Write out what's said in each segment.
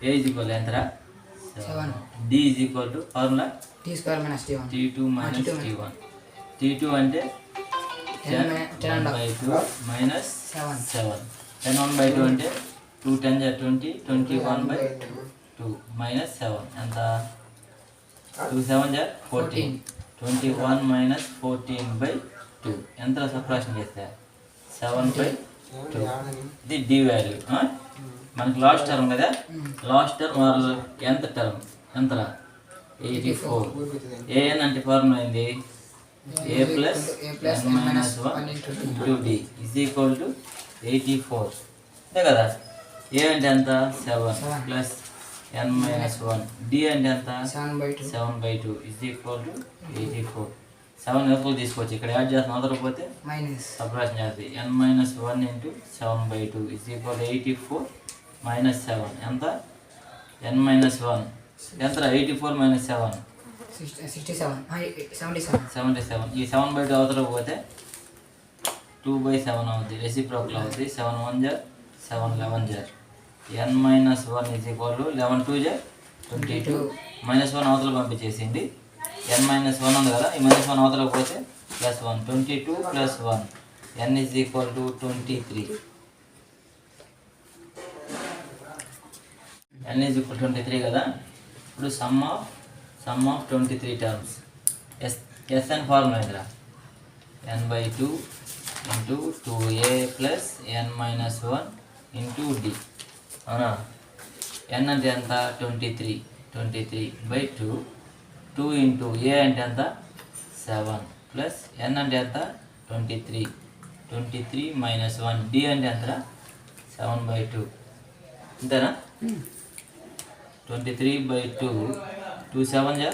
A is equal to ఎంతరా 7. D is equal to formula T square minus T1. T2 minus T1. T2 అంటే 10/2 minus 7. 10/1/2 అంటే 2 10 20, 21/2 minus 7 ఎంత 2 7 14. 21 minus 14/2 ఎంత subtraction చేస్తే 7/2. ఇది D వాల్యూ. మనకి లాస్ట్ టర్మ్ కదా, లాస్ట్ టర్మ్ వాళ్ళు ఎంత టర్మ్ ఎంతరా 84. ఏఎన్ అంటే ఫార్ములా అయింది A plus n minus 1 into D is equal to 84. అంతే కదా. A అంటే ఎంత 7 plus n minus 1. D అంటే ఎంత 7/2 is equal to 84. 7 ఎప్పుడు తీసుకోవచ్చు, ఇక్కడ యాడ్ చేస్తాం అవతలపోతే సబ్ట్రాక్షన్ చేస్తుంది. n minus 1 into 7/2 is equal to 84 minus 7 ఎంత n minus 1 ఎంత 84 minus 7 77. ఈ 7/2 అవతలకు పోతే 2/7 అవుతుంది, రెసిప్రోకల్ అవుతుంది. 7 1 జర్ 7 11 జర్ n minus 1 is equal to 11 2 జర్ 22 minus 1 అవతల పంపించేసింది. n minus 1 ఉంది కదా, ఈ minus 1 అవతలకు పోతే plus 1 22 plus 1 n is equal to 23. n is equal to 23 కదా. ఇప్పుడు sum of 23 terms. SN formula ఏంద్రా n/2 into 2a plus n minus 1 into d. అవునా. n అంటే ఎంత 23/2. 2 ఇంటూ a అంటే ఎంత 7 ప్లస్ n అంటే ఎంత 23 minus 1 d అంటే ఎంతరా 7/2. అంతేనా. 23/2 2 7 జా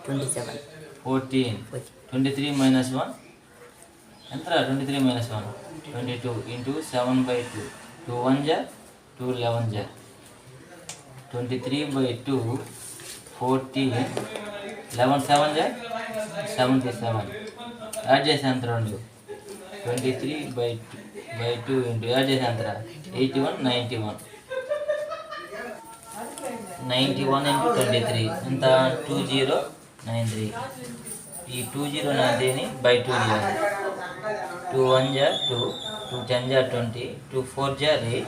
27 14. 23 minus 1 ఎంతరా 23 minus 1 22 ఇంటూ 7/2. 2 1 జా 2 11 జా 23/2 14 11 7 జా 77. యాడ్ చేసే అంత 23/2 ఇంటూ యాడ్ చేసే అంతరా 81 91 ఇంటూ 23 ఎంత 2093. ఈ 2093ని బై 2 చేయాలి. 2 1 జా 2 2 10 జా 20 2 4 జా 8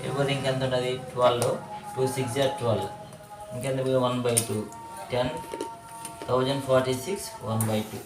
ఇవ్వదు. ఇంకెంత ఉంటుంది 12 2 6 జా 12 ఇంకెంత 1/2 10,046 1/2.